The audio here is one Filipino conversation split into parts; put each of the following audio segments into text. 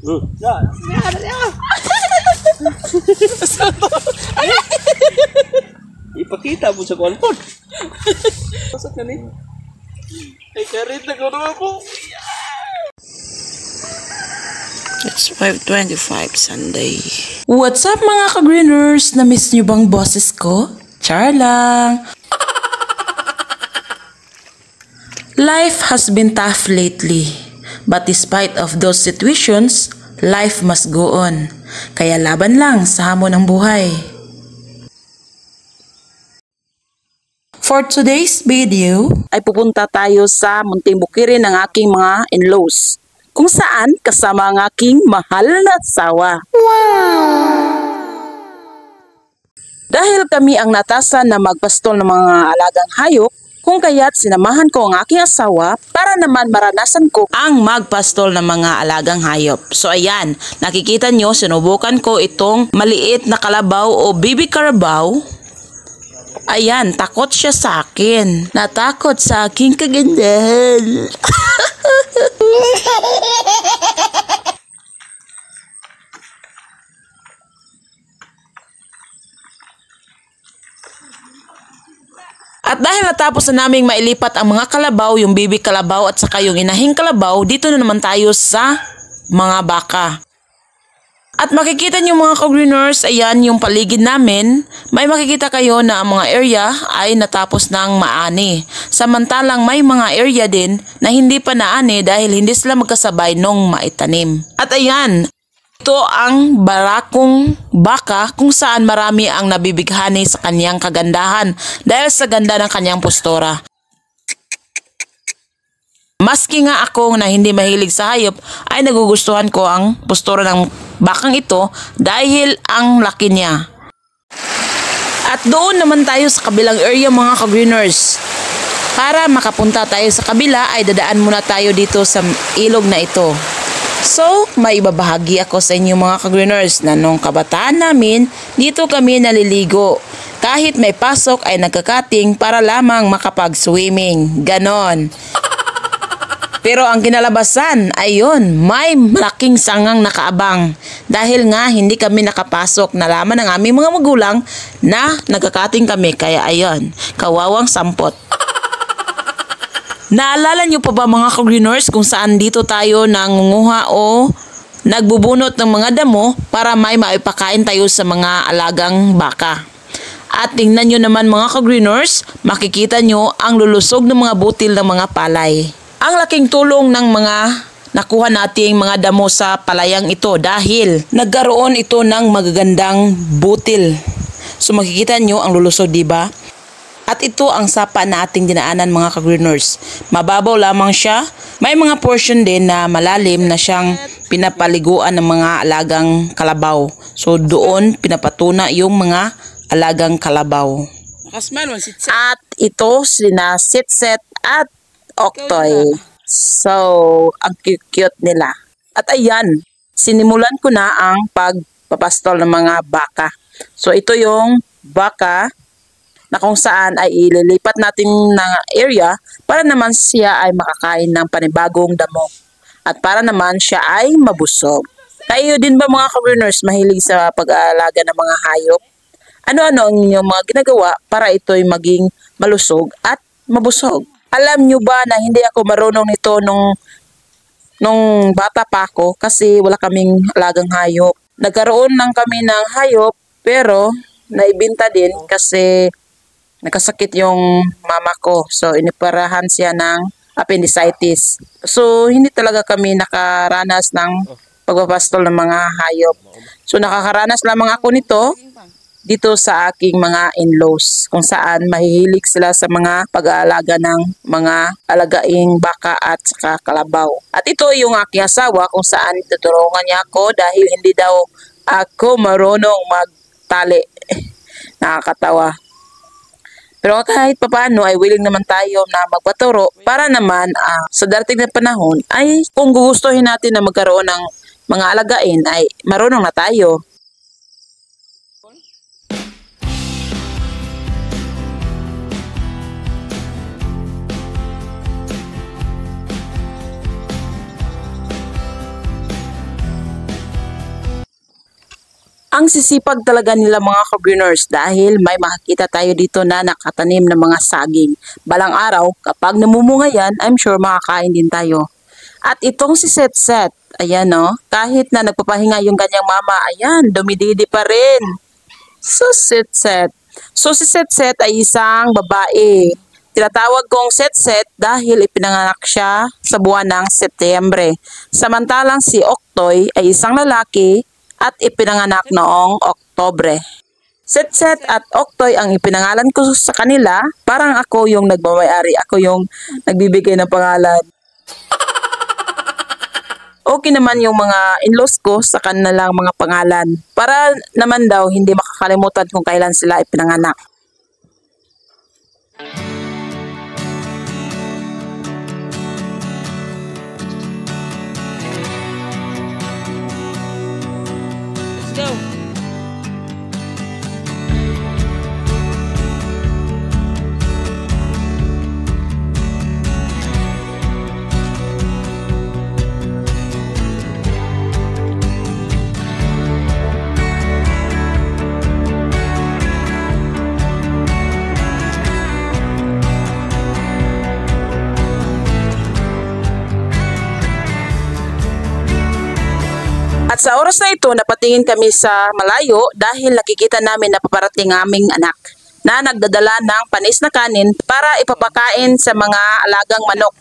Yan. Ipakita mo sa konpon. Pasok na ni. Ay, karit na gano'n ako. It's 5:25 Sunday. What's up mga ka-greeners? Na-miss nyo bang boses ko? Char lang. Life has been tough lately. But despite of those situations, life must go on. Kaya laban lang sa hamon ng buhay. For today's video, ay pupunta tayo sa Munting Bukirin ng aking mga in-laws, kung saan kasama ang aking mahal na asawa. Dahil kami ang natasan na magpastol ng mga alagang hayop, kung kaya't sinamahan ko ang aking asawa para naman maranasan ko ang magpastol ng mga alagang hayop. So ayan, nakikita nyo, sinubukan ko itong maliit na kalabaw o baby carabao. Ayan, takot siya sa akin. Natakot sa aking kagandahan. At dahil natapos na naming mailipat ang mga kalabaw, yung baby kalabaw at saka yung inahing kalabaw, dito na naman tayo sa mga baka. At makikita nyo mga ka-greeners, ayan yung paligid namin, may makikita kayo na ang mga area ay natapos ng maani. Samantalang may mga area din na hindi pa naani dahil hindi sila magkasabay nung maitanim. At ayan, ito ang barakong baka kung saan marami ang nabibighani sa kanyang kagandahan dahil sa ganda ng kanyang postura. Maski nga ako na hindi mahilig sa hayop ay nagugustuhan ko ang postura ng bakang ito dahil ang laki niya. At doon naman tayo sa kabilang area mga ka-greeners. Para makapunta tayo sa kabila ay dadaan muna tayo dito sa ilog na ito. So, may ibabahagi ako sa inyo mga ka-greeners na nung kabataan namin, dito kami naliligo. Kahit may pasok ay nagkakating para lamang makapag-swimming. Ganon. Pero ang kinalabasan, ayun, may malaking sangang nakaabang. Dahil nga hindi kami nakapasok, nalaman ng aming mga magulang na nagkakating kami. Kaya ayun, kawawang sampot. Naalala nyo pa ba mga ka-greeners kung saan dito tayo nangunguha o nagbubunot ng mga damo para may maipakain tayo sa mga alagang baka? At tingnan nyo naman mga ka-greeners, makikita nyo ang lulusog ng mga butil ng mga palay. Ang laking tulong ng mga nakuha nating mga damo sa palayang ito dahil nagkaroon ito ng magagandang butil. So makikita nyo ang lulusog, diba? At ito ang sapa na ating dinaanan mga ka-greeners. Mababaw lamang siya. May mga portion din na malalim na siyang pinapaliguan ng mga alagang kalabaw. So doon pinapatuna yung mga alagang kalabaw. At ito sina Sitset at Oktoy. So, ang cute nila. At ayan, sinimulan ko na ang pagpapastol ng mga baka. So, ito yung baka na kung saan ay ililipat natin ng area para naman siya ay makakain ng panibagong damo. At para naman siya ay mabusog. Kayo din ba mga ka-greeners mahilig sa pag-aalaga ng mga hayop? Ano-ano ang inyong mga ginagawa para ito'y maging malusog at mabusog? Alam nyo ba na hindi ako marunong nito nung bata pa ako kasi wala kaming alagang hayop. Nagkaroon lang kami ng hayop pero naibenta din kasi nakasakit yung mama ko. So iniparahan siya ng appendicitis. So hindi talaga kami nakaranas ng pagpapastol ng mga hayop. So nakakaranas lamang ako nito dito sa aking mga in-laws kung saan mahihilig sila sa mga pag-aalaga ng mga alagaing baka at saka kalabaw. At ito yung aking asawa kung saan tutulungan niya ako dahil hindi daw ako marunong magtali. Nakakatawa. Pero kahit papaano ay willing naman tayo na magpaturo para naman sa darating na panahon ay kung gugustuhin natin na magkaroon ng mga alagain ay marunong na tayo. Ang sisipag talaga nila mga ka-greeners dahil may makikita tayo dito na nakatanim ng mga saging. Balang araw, kapag namumunga yan, I'm sure makakain din tayo. At itong si Set, ayan no, kahit na nagpapahinga yung kanyang mama, ayan, dumididi pa rin. So Set. So si Set ay isang babae. Tinatawag kong Set dahil ipinanganak siya sa buwan ng Setyembre. Samantalang si Oktoy ay isang lalaki at ipinanganak noong Oktobre. Set at Oktoy ang ipinangalan ko sa kanila, parang ako yung nagmamayari, ako yung nagbibigay ng pangalan. Okay naman yung mga in-laws ko sa kanilang mga pangalan. Para naman daw hindi makakalimutan kung kailan sila ipinanganak. Let's go. At sa oras na ito, napatingin kami sa malayo dahil nakikita namin na paparating aming anak na nagdadala ng panis na kanin para ipapakain sa mga alagang manok.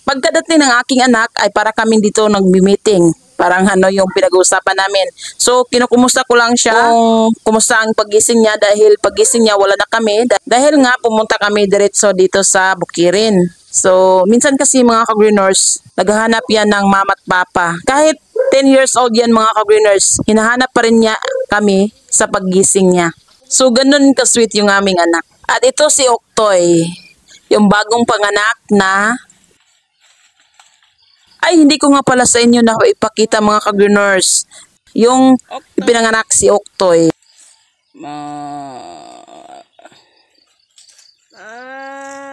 Pagkadating ng aking anak ay para kami dito nagmi-meeting. Parang ano yung pinag-uusapan namin. So kinukumusta ko lang siya kung kumusta ang pagising niya dahil pagising niya wala na kami. Dahil nga pumunta kami diretso dito sa Bukirin. So minsan kasi mga ka-greeners, naghahanap yan ng mama at papa. Kahit 10 years old yan mga ka-greeners, hinahanap pa rin niya kami sa paggising niya. So ganun ka-sweet yung aming anak. At ito si Oktoy, yung bagong panganak na... Ay, hindi ko nga pala sa inyo na ipakita mga ka-greeners. Yung ipinanganak si Oktoy.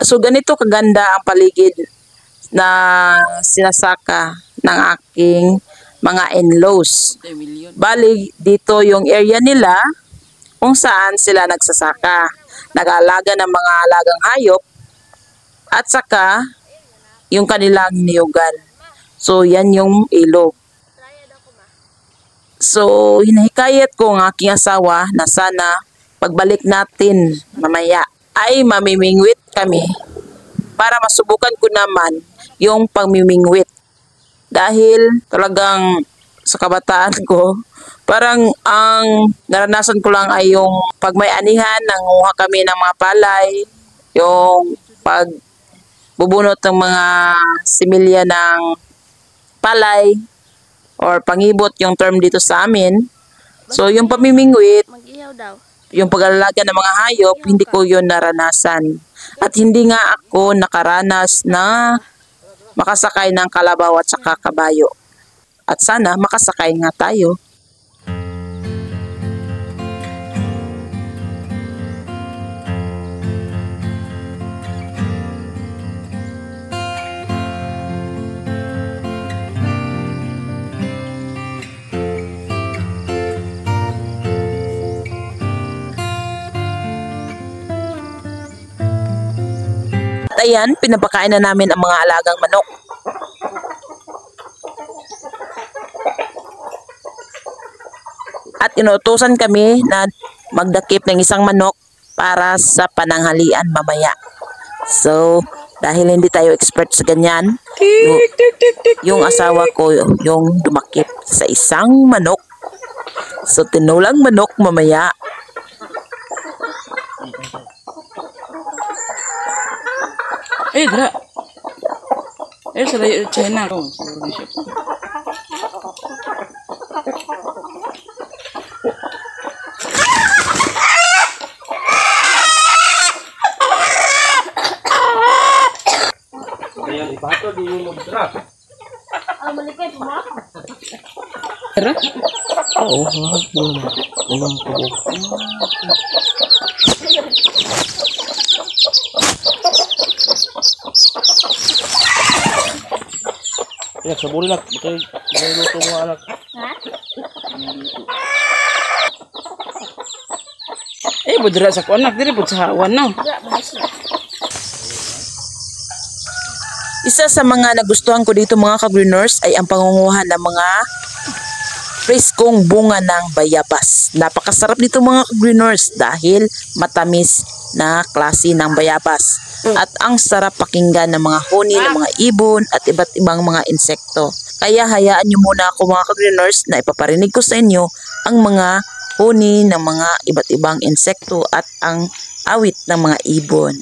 So ganito kaganda ang paligid na sinasaka ng aking mga in-laws. Bali, dito yung area nila kung saan sila nagsasaka. Nag-aalaga ng mga alagang hayop at saka yung kanilang niyugan. So, yan yung ilog. So, hinahikayat ko ang aking asawa na sana pagbalik natin mamaya ay mamimingwit kami para masubukan ko naman yung pagmimingwit. Dahil talagang sa kabataan ko, parang ang naranasan ko lang ay yung pag may anihan, nanguha kami ng mga palay, yung pagbubunot ng mga similya ng palay, or pangibot yung term dito sa amin. So yung pamimingwit, yung pag-alalaga ng mga hayop, hindi ko yun naranasan. At hindi nga ako nakaranas na makasakay ng kalabaw at saka kabayo. At sana makasakay nga tayo. At ayan, pinapakain na namin ang mga alagang manok. At inuutosan kami na magdakip ng isang manok para sa pananghalian mamaya. So, dahil hindi tayo expert sa ganyan, yung asawa ko yung dumakip sa isang manok. So, tinulang manok mamaya. Dra. Sa China. Ayan, ibato di yung magdra. Malikay po mo? Tara. Oo, mahal po naman. Ulang po. Ayan, sabuli lang. May luto mo anak. Ha? Dili po dira sa kuanak, dili po sa hawan no. Isa sa mga nagustuhan ko dito mga ka-greeners ay ang pangunguhan ng mga preskong bunga ng bayabas. Napakasarap nito mga ka-greeners dahil matamis na klase ng bayabas. At ang sarap pakinggan ng mga huni ng mga ibon at iba't ibang mga insekto. Kaya hayaan nyo muna ako mga ka-greeners na ipaparinig ko sa inyo ang mga huni ng mga iba't ibang insekto at ang awit ng mga ibon.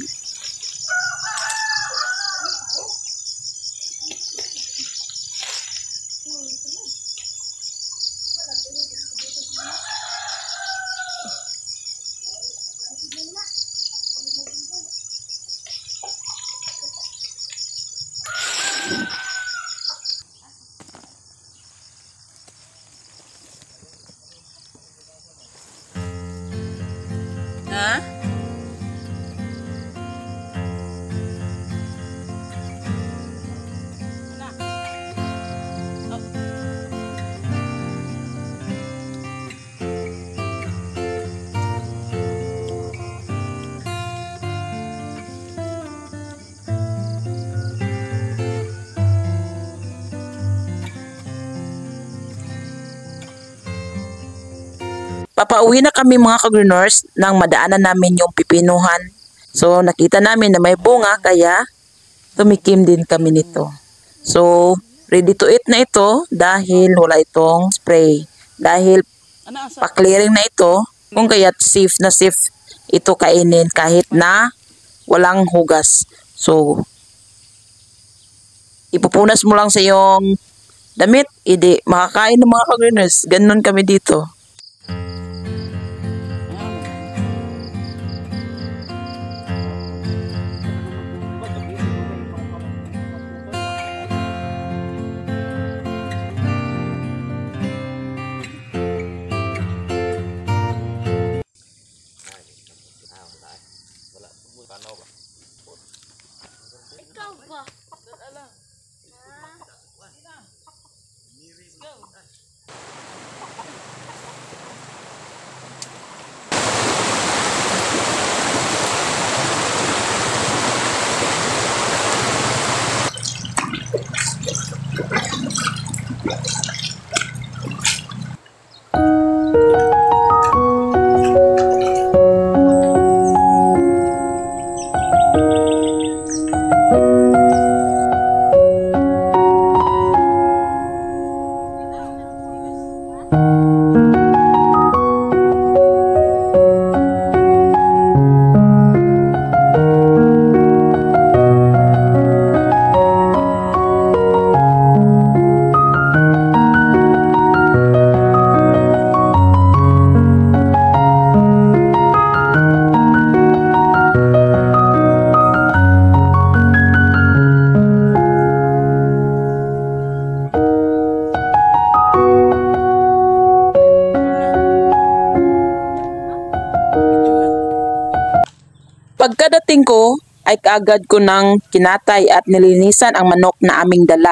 Ha? Papauwi na kami mga ka-greeners nang madaanan namin yung pipinuhan. So nakita namin na may bunga kaya tumikim din kami nito. So ready to eat na ito dahil wala itong spray. Dahil pa-clearing na ito kung kaya't safe na safe ito kainin kahit na walang hugas. So ipupunas mo lang sa iyong damit, hindi makakain ng mga ka-greeners. Ganun kami dito. Ikaw ba? Pagkadating ko ay kaagad ko ng kinatay at nilinisan ang manok na aming dala.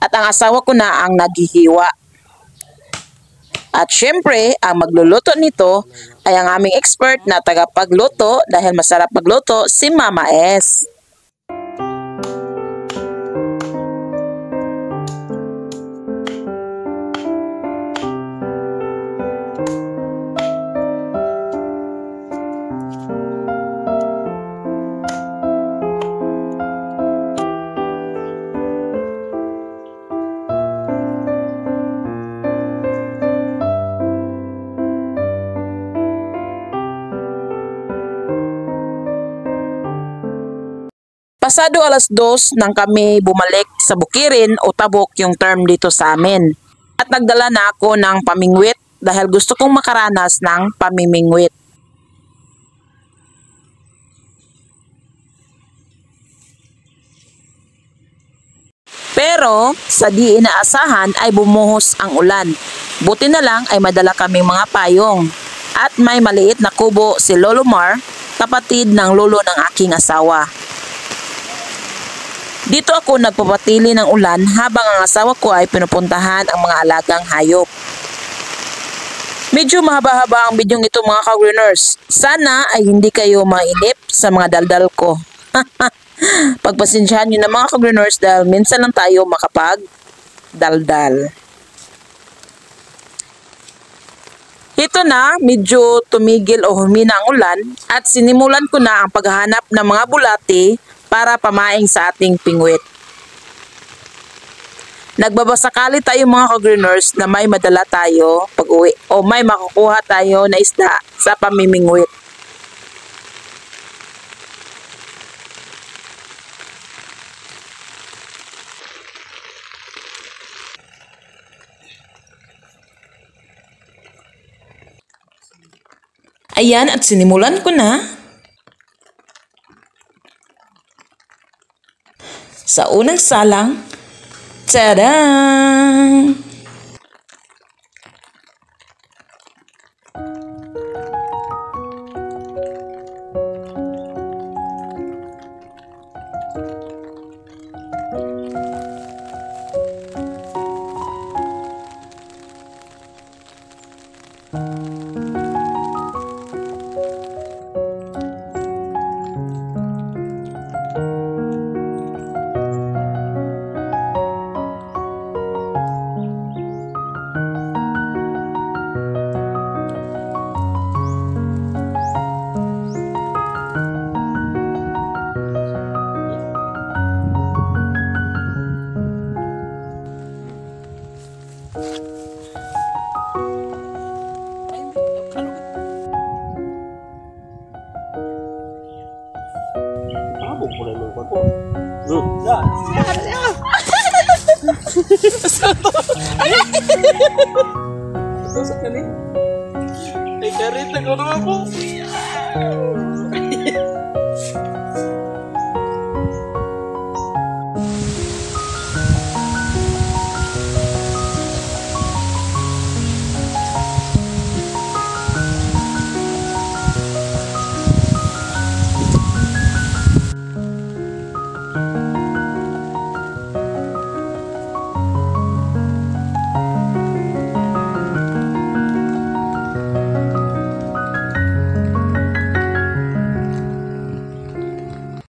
At ang asawa ko na ang naghihiwa. At syempre, ang magluluto nito ay ang aming expert na tagapagluto dahil masarap magluto si Mama S. Pasado 2:00 nang kami bumalik sa Bukirin o Tabok yung term dito sa amin. At nagdala na ako ng pamingwit dahil gusto kong makaranas ng pamimingwit. Pero sa di inaasahan ay bumuhos ang ulan. Buti na lang ay madala kaming mga payong. At may maliit na kubo si Lolo Mar, kapatid ng lolo ng aking asawa. Dito ako nagpapatili ng ulan habang ang asawa ko ay pinupuntahan ang mga alagang hayop. Medyo mahaba-haba ang bidyong ito mga ka-greeners. Sana ay hindi kayo mainip sa mga daldal ko. Pagpasensyahan nyo na mga ka-greeners dahil minsan lang tayo makapag-daldal. Ito na, medyo tumigil o humina ang ulan at sinimulan ko na ang paghahanap ng mga bulati para pamaing sa ating pingwit. Nagbabasakali tayo mga ka-greeners na may madala tayo pag-uwi o may makukuha tayo na isda sa pamimingwit. Ayan, at sinimulan ko na. Sa unang salang, tada! Tabok po na yung kwarto. Yan. Tusok ka ni. Ay, karit na ko naman po.